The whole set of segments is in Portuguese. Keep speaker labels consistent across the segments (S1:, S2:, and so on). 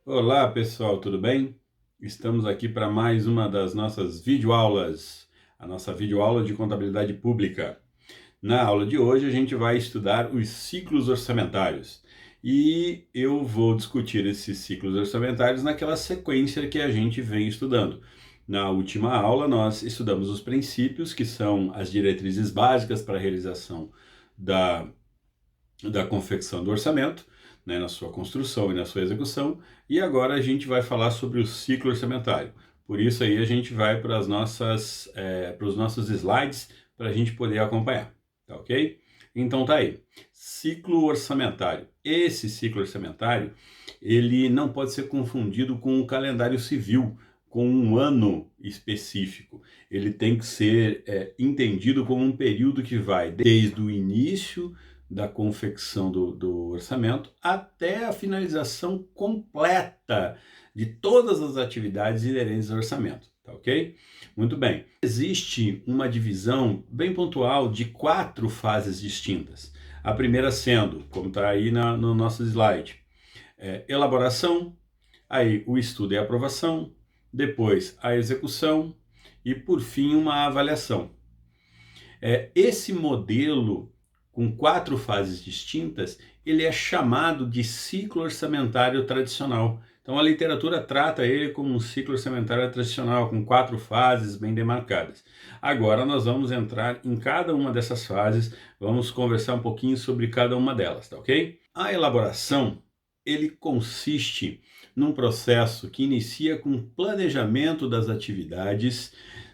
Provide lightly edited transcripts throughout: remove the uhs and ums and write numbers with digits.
S1: Olá pessoal, tudo bem? Estamos aqui para mais uma das nossas videoaulas, a nossa videoaula de contabilidade pública. Na aula de hoje a gente vai estudar os ciclos orçamentários e eu vou discutir esses ciclos orçamentários naquela sequência que a gente vem estudando. Na última aula nós estudamos os princípios, que são as diretrizes básicas para a realização da da confecção do orçamento, né, na sua construção e na sua execução, e agora a gente vai falar sobre o ciclo orçamentário. Por isso aí a gente vai para para os nossos slides para a gente poder acompanhar, tá ok? Então tá aí, ciclo orçamentário. Esse ciclo orçamentário, ele não pode ser confundido com o calendário civil, com um ano específico. Ele tem que ser entendido como um período que vai desde o início da confecção do orçamento até a finalização completa de todas as atividades inerentes ao orçamento, tá ok? Muito bem. Existe uma divisão bem pontual de 4 fases distintas. A primeira sendo, como está aí no nosso slide, elaboração, aí o estudo e aprovação, depois a execução e, por fim, uma avaliação. Esse modelo, com 4 fases distintas, ele é chamado de ciclo orçamentário tradicional. Então a literatura trata ele como um ciclo orçamentário tradicional, com 4 fases bem demarcadas. Agora nós vamos entrar em cada uma dessas fases, vamos conversar um pouquinho sobre cada uma delas, tá ok? A elaboração, ele consiste num processo que inicia com o planejamento das atividades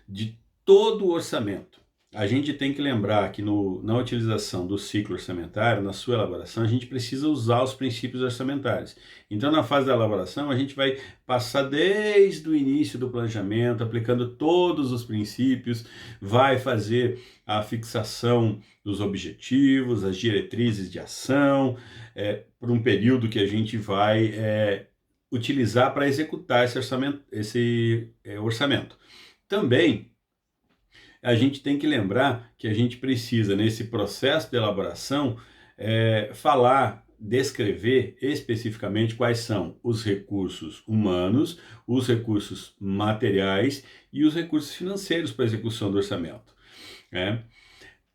S1: de todo o orçamento. A gente tem que lembrar que na utilização do ciclo orçamentário, na sua elaboração, a gente precisa usar os princípios orçamentários. Então, na fase da elaboração, a gente vai passar desde o início do planejamento, aplicando todos os princípios, vai fazer a fixação dos objetivos, as diretrizes de ação, por um período que a gente vai utilizar para executar esse orçamento. Também a gente tem que lembrar que a gente precisa, nesse processo de elaboração, falar, descrever especificamente quais são os recursos humanos, os recursos materiais e os recursos financeiros para a execução do orçamento, né?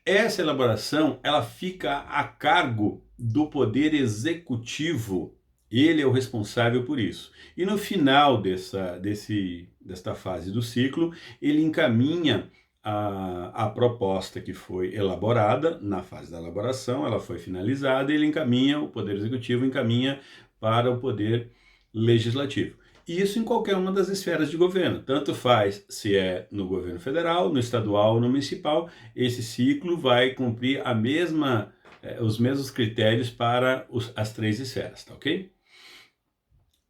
S1: Essa elaboração, ela fica a cargo do Poder Executivo. Ele é o responsável por isso. E no final desta fase do ciclo, ele encaminha a proposta que foi elaborada, na fase da elaboração, ela foi finalizada, e ele encaminha, o Poder Executivo encaminha para o Poder Legislativo. Isso em qualquer uma das esferas de governo, tanto faz se é no governo federal, no estadual ou no municipal, esse ciclo vai cumprir os mesmos critérios para as 3 esferas, tá ok?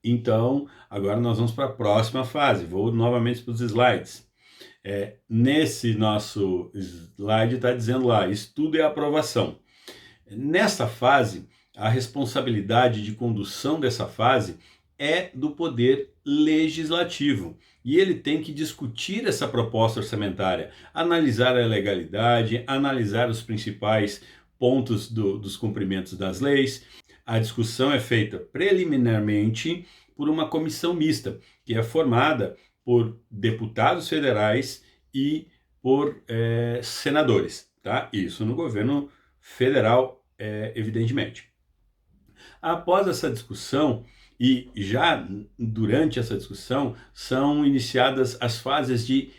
S1: Então, agora nós vamos para a próxima fase, vou novamente para os slides. Nesse nosso slide está dizendo lá, estudo e aprovação. Nesta fase, a responsabilidade de condução dessa fase é do Poder Legislativo. E ele tem que discutir essa proposta orçamentária, analisar a legalidade, analisar os principais pontos dos cumprimentos das leis. A discussão é feita preliminarmente por uma comissão mista, que é formada por deputados federais e por senadores, tá? Isso no governo federal, evidentemente. Após essa discussão, e já durante essa discussão, são iniciadas as fases de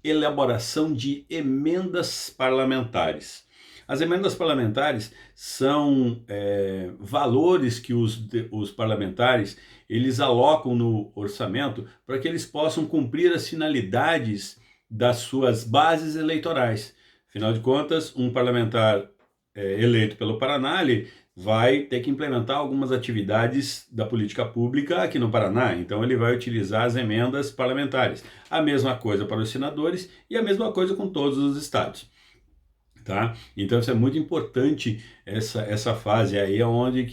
S1: elaboração de emendas parlamentares. As emendas parlamentares são valores que os parlamentares eles alocam no orçamento para que eles possam cumprir as finalidades das suas bases eleitorais. Afinal de contas, um parlamentar eleito pelo Paraná, ele vai ter que implementar algumas atividades da política pública aqui no Paraná, então ele vai utilizar as emendas parlamentares. A mesma coisa para os senadores e a mesma coisa com todos os estados. Tá? Então isso é muito importante, essa fase aí onde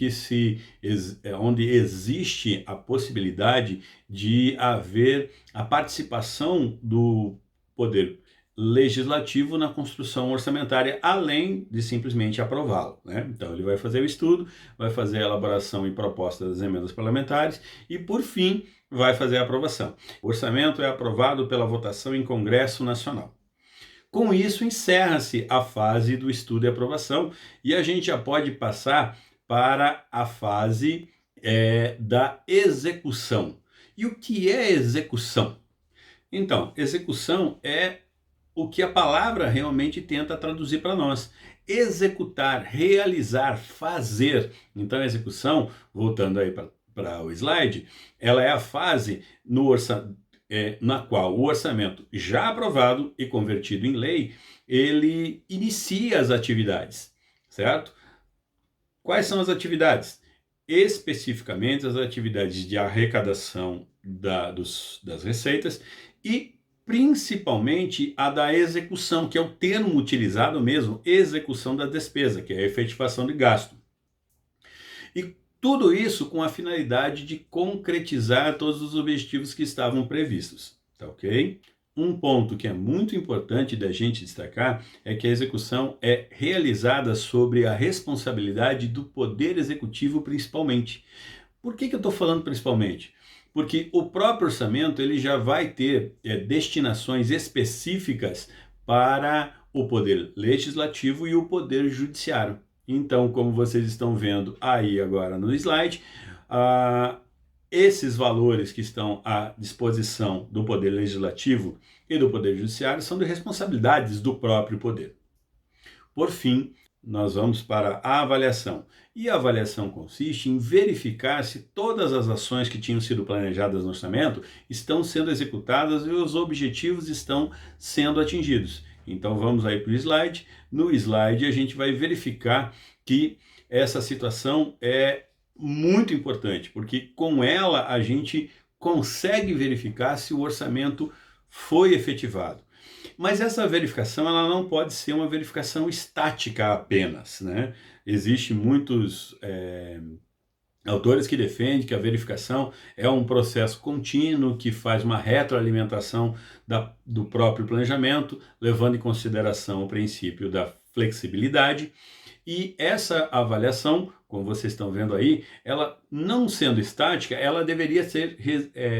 S1: existe a possibilidade de haver a participação do poder legislativo na construção orçamentária, além de simplesmente aprová-lo, né? Então ele vai fazer o estudo, vai fazer a elaboração e proposta das emendas parlamentares e, por fim, vai fazer a aprovação. O orçamento é aprovado pela votação em Congresso Nacional. Com isso, encerra-se a fase do estudo e aprovação e a gente já pode passar para a fase da execução. E o que é execução? Então, execução é o que a palavra realmente tenta traduzir para nós. Executar, realizar, fazer. Então, a execução, voltando aí para o slide, ela é a fase na qual o orçamento já aprovado e convertido em lei, ele inicia as atividades, certo? Quais são as atividades? Especificamente as atividades de arrecadação das receitas e principalmente a da execução, que é o termo utilizado mesmo, execução da despesa, que é a efetivação de gasto. E tudo isso com a finalidade de concretizar todos os objetivos que estavam previstos, tá ok? Um ponto que é muito importante da gente destacar é que a execução é realizada sobre a responsabilidade do Poder Executivo principalmente. Por que eu estou falando principalmente? Porque o próprio orçamento ele já vai ter destinações específicas para o Poder Legislativo e o Poder Judiciário. Então, como vocês estão vendo aí agora no slide, esses valores que estão à disposição do Poder Legislativo e do Poder Judiciário são de responsabilidades do próprio Poder. Por fim, nós vamos para a avaliação. E a avaliação consiste em verificar se todas as ações que tinham sido planejadas no orçamento estão sendo executadas e os objetivos estão sendo atingidos. Então vamos aí para o slide. No slide a gente vai verificar que essa situação é muito importante, porque com ela a gente consegue verificar se o orçamento foi efetivado. Mas essa verificação ela não pode ser uma verificação estática apenas, né? Existem muitos autores que defendem que a verificação é um processo contínuo que faz uma retroalimentação do próprio planejamento, levando em consideração o princípio da flexibilidade. E essa avaliação, como vocês estão vendo aí, ela não sendo estática, ela deveria ser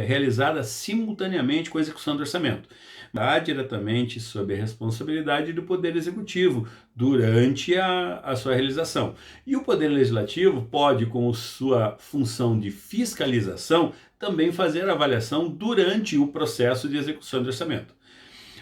S1: realizada simultaneamente com a execução do orçamento. Está diretamente sob a responsabilidade do Poder Executivo durante a sua realização. E o Poder Legislativo pode, com sua função de fiscalização, também fazer a avaliação durante o processo de execução do orçamento.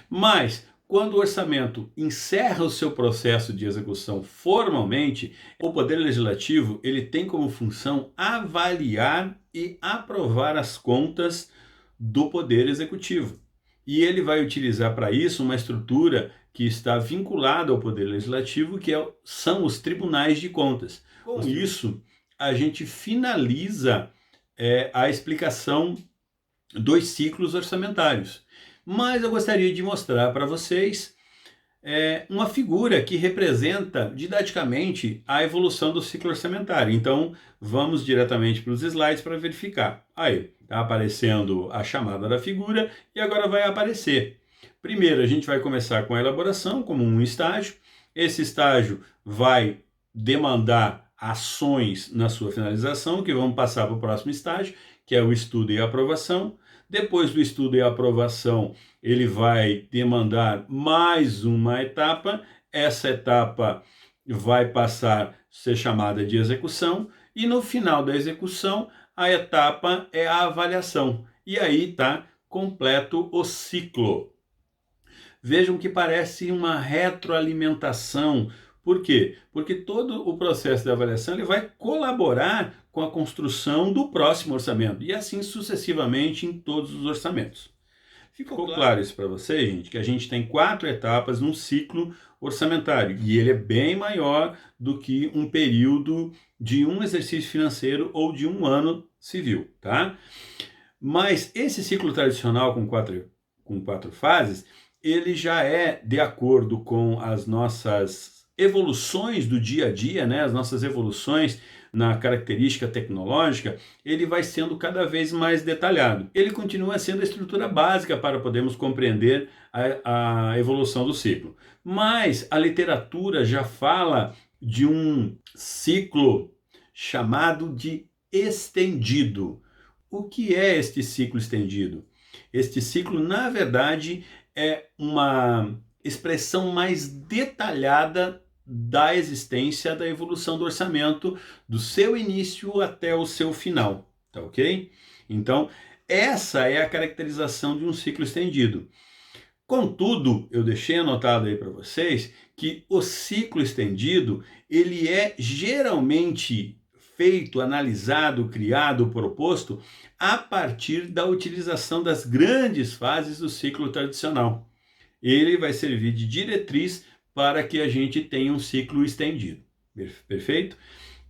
S1: Mas quando o orçamento encerra o seu processo de execução formalmente, o Poder Legislativo ele tem como função avaliar e aprovar as contas do Poder Executivo. E ele vai utilizar para isso uma estrutura que está vinculada ao Poder Legislativo, que são os tribunais de contas. Com isso, a gente finaliza a explicação dos ciclos orçamentários. Mas eu gostaria de mostrar para vocês uma figura que representa didaticamente a evolução do ciclo orçamentário. Então, vamos diretamente para os slides para verificar. Aí, está aparecendo a chamada da figura e agora vai aparecer. Primeiro, a gente vai começar com a elaboração, como um estágio. Esse estágio vai demandar ações na sua finalização, que vão passar para o próximo estágio, que é o estudo e a aprovação. Depois do estudo e aprovação, ele vai demandar mais uma etapa. Essa etapa vai passar a ser chamada de execução. E no final da execução, a etapa é a avaliação. E aí está completo o ciclo. Vejam que parece uma retroalimentação. Por quê? Porque todo o processo de avaliação ele vai colaborar com a construção do próximo orçamento e assim sucessivamente em todos os orçamentos. Ficou claro isso para vocês, gente? Que a gente tem 4 etapas num ciclo orçamentário e ele é bem maior do que um período de um exercício financeiro ou de um ano civil, tá? Mas esse ciclo tradicional com quatro fases, ele já é de acordo com as nossas evoluções do dia a dia, né? As nossas evoluções na característica tecnológica, ele vai sendo cada vez mais detalhado. Ele continua sendo a estrutura básica para podermos compreender a evolução do ciclo. Mas a literatura já fala de um ciclo chamado de estendido. O que é este ciclo estendido? Este ciclo, na verdade, é uma expressão mais detalhada da existência da evolução do orçamento, do seu início até o seu final, tá ok? Então, essa é a caracterização de um ciclo estendido. Contudo, eu deixei anotado aí para vocês que o ciclo estendido, ele é geralmente feito, analisado, criado, proposto a partir da utilização das grandes fases do ciclo tradicional. Ele vai servir de diretriz para que a gente tenha um ciclo estendido. Perfeito?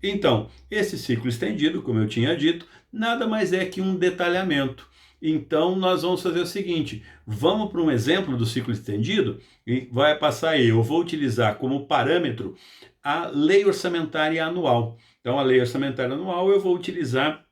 S1: Então, esse ciclo estendido, como eu tinha dito, nada mais é que um detalhamento. Então, nós vamos fazer o seguinte, vamos para um exemplo do ciclo estendido e vai passar aí, eu vou utilizar como parâmetro a lei orçamentária anual. Então, a lei orçamentária anual eu vou utilizar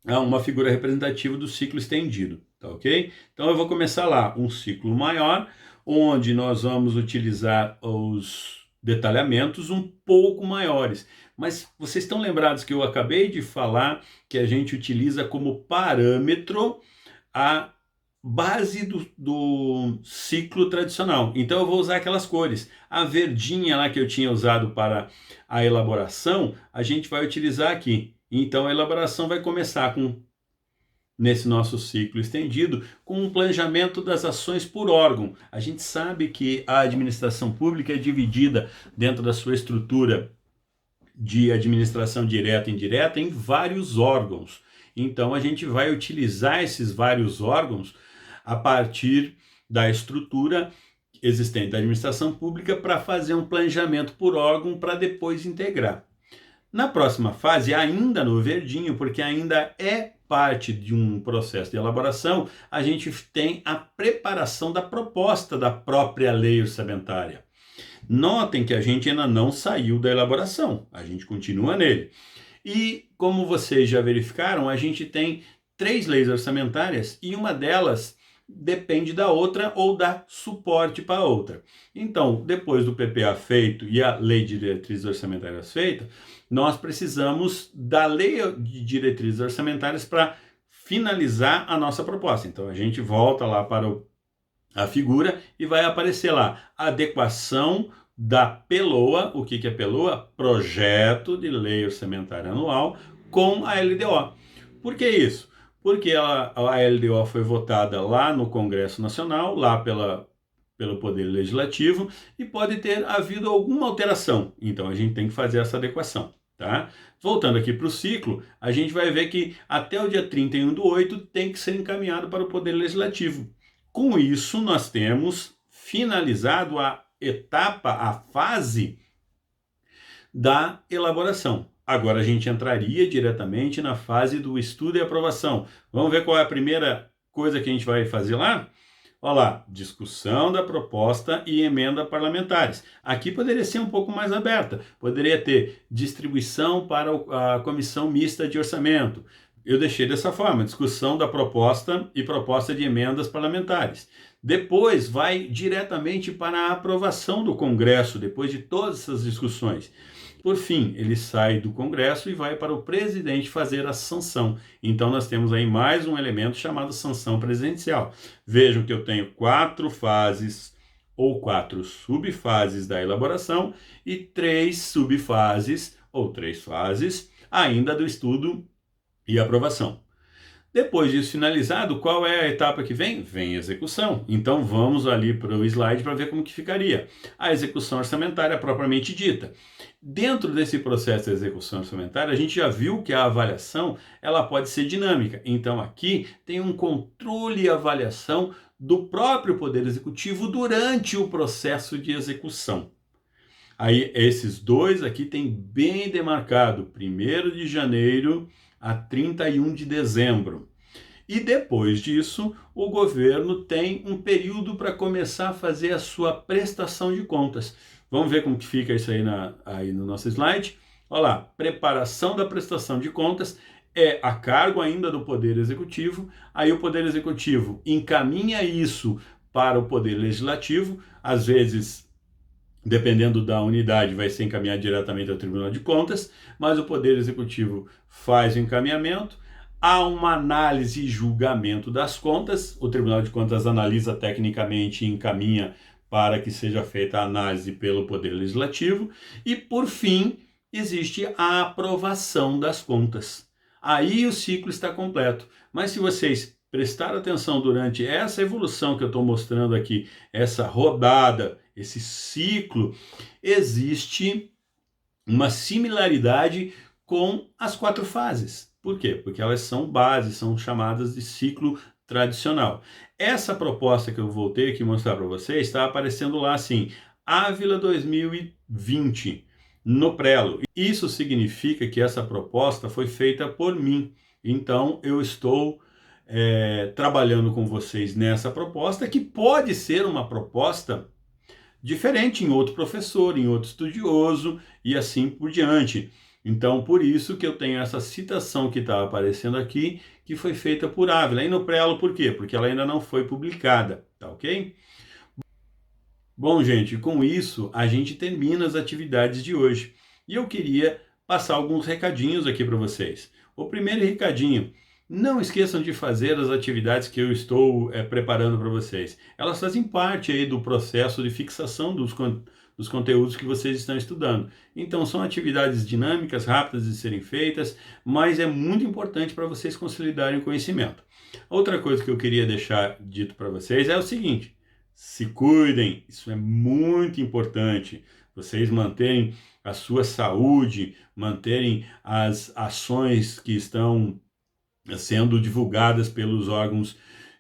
S1: uma figura representativa do ciclo estendido, tá ok? Então, eu vou começar lá, um ciclo maior, onde nós vamos utilizar os detalhamentos um pouco maiores. Mas vocês estão lembrados que eu acabei de falar que a gente utiliza como parâmetro a base do ciclo tradicional. Então eu vou usar aquelas cores. A verdinha lá que eu tinha usado para a elaboração, a gente vai utilizar aqui. Então a elaboração vai começar nesse nosso ciclo estendido, com um planejamento das ações por órgão. A gente sabe que a administração pública é dividida dentro da sua estrutura de administração direta e indireta em vários órgãos. Então a gente vai utilizar esses vários órgãos a partir da estrutura existente da administração pública para fazer um planejamento por órgão para depois integrar. Na próxima fase, ainda no verdinho, porque ainda é parte de um processo de elaboração, a gente tem a preparação da proposta da própria lei orçamentária. Notem que a gente ainda não saiu da elaboração, a gente continua nele. E, como vocês já verificaram, a gente tem 3 leis orçamentárias e uma delas depende da outra ou dá suporte para a outra. Então, depois do PPA feito e a Lei de Diretrizes Orçamentárias feita, nós precisamos da Lei de Diretrizes Orçamentárias para finalizar a nossa proposta. Então, a gente volta lá para a figura e vai aparecer lá a adequação da PELOA. O que é PELOA? Projeto de Lei Orçamentária Anual com a LDO. Por que isso? Porque a LDO foi votada lá no Congresso Nacional, lá pelo Poder Legislativo, e pode ter havido alguma alteração. Então a gente tem que fazer essa adequação. Tá? Voltando aqui para o ciclo, a gente vai ver que até o dia 31/8 tem que ser encaminhado para o Poder Legislativo. Com isso, nós temos finalizado a etapa, a fase da elaboração. Agora a gente entraria diretamente na fase do estudo e aprovação. Vamos ver qual é a primeira coisa que a gente vai fazer lá? Olha lá, discussão da proposta e emenda parlamentares. Aqui poderia ser um pouco mais aberta. Poderia ter distribuição para a comissão mista de orçamento. Eu deixei dessa forma, discussão da proposta e proposta de emendas parlamentares. Depois vai diretamente para a aprovação do Congresso, depois de todas essas discussões. Por fim, ele sai do Congresso e vai para o presidente fazer a sanção. Então nós temos aí mais um elemento chamado sanção presidencial. Vejam que eu tenho 4 fases ou 4 subfases da elaboração e 3 subfases ou 3 fases ainda do estudo e aprovação. Depois disso finalizado, qual é a etapa que vem? Vem a execução. Então vamos ali para o slide para ver como que ficaria. A execução orçamentária propriamente dita. Dentro desse processo de execução orçamentária, a gente já viu que a avaliação ela pode ser dinâmica. Então aqui tem um controle e avaliação do próprio Poder Executivo durante o processo de execução. Aí esses dois aqui tem bem demarcado, 1º de janeiro a 31 de dezembro. E depois disso, o governo tem um período para começar a fazer a sua prestação de contas. Vamos ver como que fica isso aí no nosso slide. Olha lá, preparação da prestação de contas é a cargo ainda do Poder Executivo, aí o Poder Executivo encaminha isso para o Poder Legislativo, às vezes, dependendo da unidade, vai ser encaminhado diretamente ao Tribunal de Contas, mas o Poder Executivo faz o encaminhamento, há uma análise e julgamento das contas, o Tribunal de Contas analisa tecnicamente e encaminha para que seja feita a análise pelo Poder Legislativo, e por fim, existe a aprovação das contas. Aí o ciclo está completo. Mas se vocês prestarem atenção durante essa evolução que eu estou mostrando aqui, essa rodada, esse ciclo, existe uma similaridade com as 4 fases. Por quê? Porque elas são bases, são chamadas de ciclo tradicional. Essa proposta que eu voltei aqui mostrar para vocês está aparecendo lá assim, Ávila 2020, no Prelo. Isso significa que essa proposta foi feita por mim. Então, eu estou trabalhando com vocês nessa proposta, que pode ser uma proposta diferente em outro professor, em outro estudioso e assim por diante. Então, por isso que eu tenho essa citação que está aparecendo aqui, que foi feita por Ávila. E no Prelo, por quê? Porque ela ainda não foi publicada, tá ok? Bom, gente, com isso a gente termina as atividades de hoje. E eu queria passar alguns recadinhos aqui para vocês. O primeiro recadinho: não esqueçam de fazer as atividades que eu estou preparando para vocês. Elas fazem parte aí do processo de fixação dos conteúdos que vocês estão estudando. Então, são atividades dinâmicas, rápidas de serem feitas, mas é muito importante para vocês consolidarem o conhecimento. Outra coisa que eu queria deixar dito para vocês é o seguinte: se cuidem, isso é muito importante. Vocês manterem a sua saúde, manterem as ações que estão sendo divulgadas pelos órgãos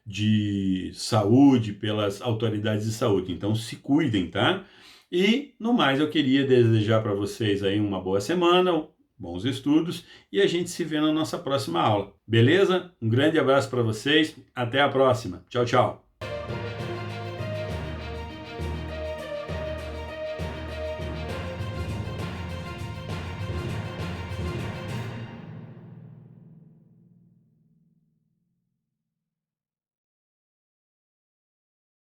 S1: de saúde, pelas autoridades de saúde. Então, se cuidem, tá? E, no mais, eu queria desejar para vocês aí uma boa semana, bons estudos, e a gente se vê na nossa próxima aula. Beleza? Um grande abraço para vocês, até a próxima. Tchau, tchau.